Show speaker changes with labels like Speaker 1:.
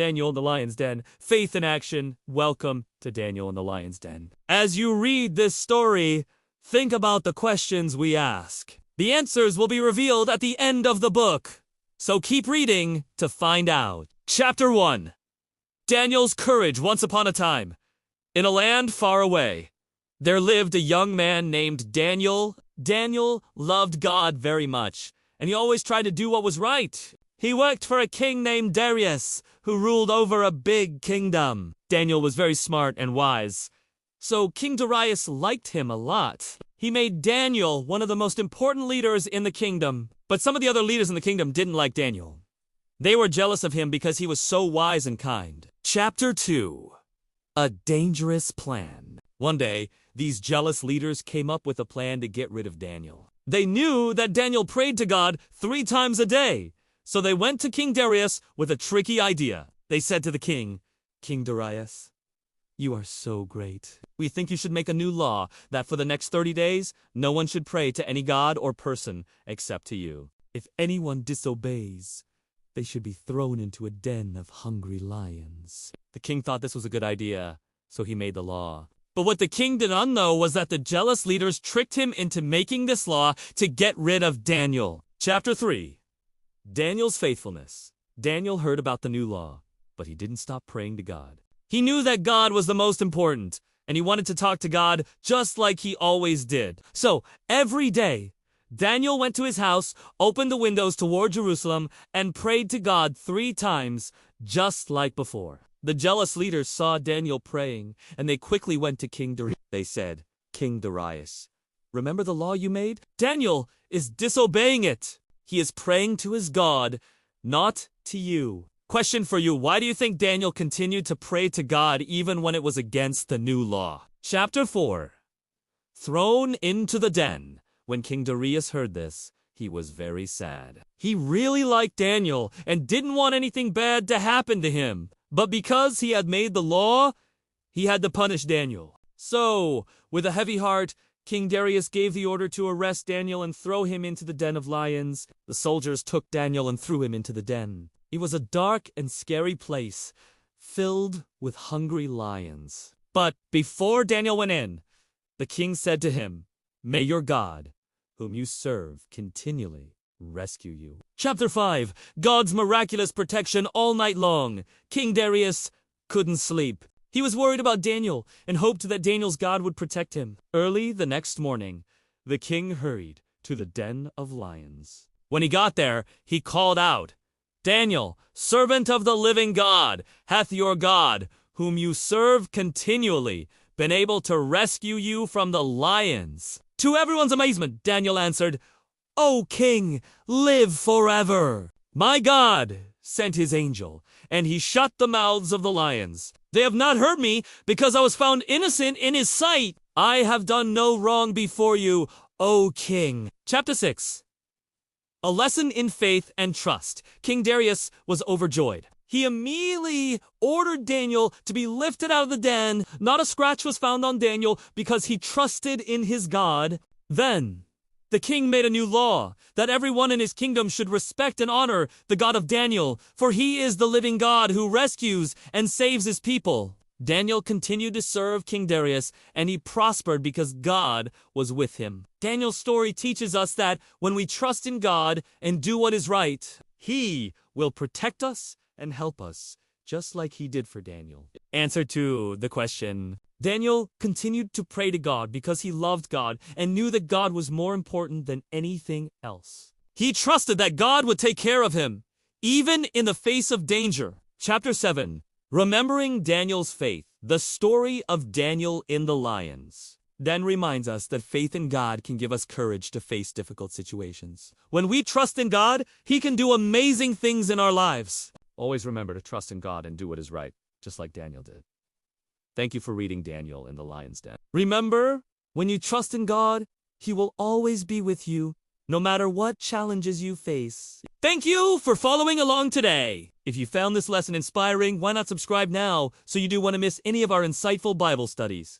Speaker 1: Daniel in the Lion's Den. Faith in action. Welcome to Daniel in the Lion's Den. As you read this story, think about the questions we ask. The answers will be revealed at the end of the book, so keep reading to find out. Chapter 1. Daniel's courage. Once upon a time, in a land far away, there lived a young man named Daniel. Daniel loved God very much, and he always tried to do what was right. He worked for a king named Darius, who ruled over a big kingdom. Daniel was very smart and wise, so King Darius liked him a lot. He made Daniel one of the most important leaders in the kingdom, but some of the other leaders in the kingdom didn't like Daniel. They were jealous of him because he was so wise and kind. Chapter 2. A dangerous plan. One day, these jealous leaders came up with a plan to get rid of Daniel. They knew that Daniel prayed to God 3 times a day, so they went to King Darius with a tricky idea. They said to the king, "King Darius, you are so great. We think you should make a new law that for the next 30 days, no one should pray to any god or person except to you. If anyone disobeys, they should be thrown into a den of hungry lions." The king thought this was a good idea, so he made the law. But what the king did not know was that the jealous leaders tricked him into making this law to get rid of Daniel. Chapter 3. Daniel's faithfulness. Daniel heard about the new law, but he didn't stop praying to God. He knew that God was the most important, and he wanted to talk to God just like he always did. So, every day, Daniel went to his house, opened the windows toward Jerusalem, and prayed to God 3 times, just like before. The jealous leaders saw Daniel praying, and they quickly went to King Darius. They said, "King Darius, remember the law you made? Daniel is disobeying it. He is praying to his God, not to you." Question for you: why do you think Daniel continued to pray to God even when it was against the new law? Chapter 4. Thrown into the den. When King Darius heard this, he was very sad. He really liked Daniel and didn't want anything bad to happen to him. But because he had made the law, he had to punish Daniel. So, with a heavy heart, King Darius gave the order to arrest Daniel and throw him into the den of lions. The soldiers took Daniel and threw him into the den. It was a dark and scary place, filled with hungry lions. But before Daniel went in, the king said to him, "May your God, whom you serve, continually rescue you." Chapter 5. God's miraculous protection all night long. King Darius couldn't sleep. He was worried about Daniel and hoped that Daniel's God would protect him. Early the next morning, the king hurried to the den of lions. When he got there, he called out, "Daniel, servant of the living God, hath your God, whom you serve continually, been able to rescue you from the lions?" To everyone's amazement, Daniel answered, "O king, live forever. My God sent his angel, and he shut the mouths of the lions. They have not hurt me, because I was found innocent in his sight. I have done no wrong before you, O king." Chapter 6. A lesson in faith and trust. King Darius was overjoyed. He immediately ordered Daniel to be lifted out of the den. Not a scratch was found on Daniel because he trusted in his God. Then the king made a new law that everyone in his kingdom should respect and honor the God of Daniel, for he is the living God who rescues and saves his people. Daniel continued to serve King Darius, and he prospered because God was with him. Daniel's story teaches us that when we trust in God and do what is right, he will protect us and help us, just like he did for Daniel. Answer to the question. Daniel continued to pray to God because he loved God and knew that God was more important than anything else. He trusted that God would take care of him, even in the face of danger. Chapter 7. Remembering Daniel's faith. The story of Daniel in the lions then reminds us that faith in God can give us courage to face difficult situations. When we trust in God, he can do amazing things in our lives. Always remember to trust in God and do what is right, just like Daniel did. Thank you for reading Daniel in the Lion's Den. Remember, when you trust in God, he will always be with you, no matter what challenges you face. Thank you for following along today. If you found this lesson inspiring, why not subscribe now so you don't want to miss any of our insightful Bible studies?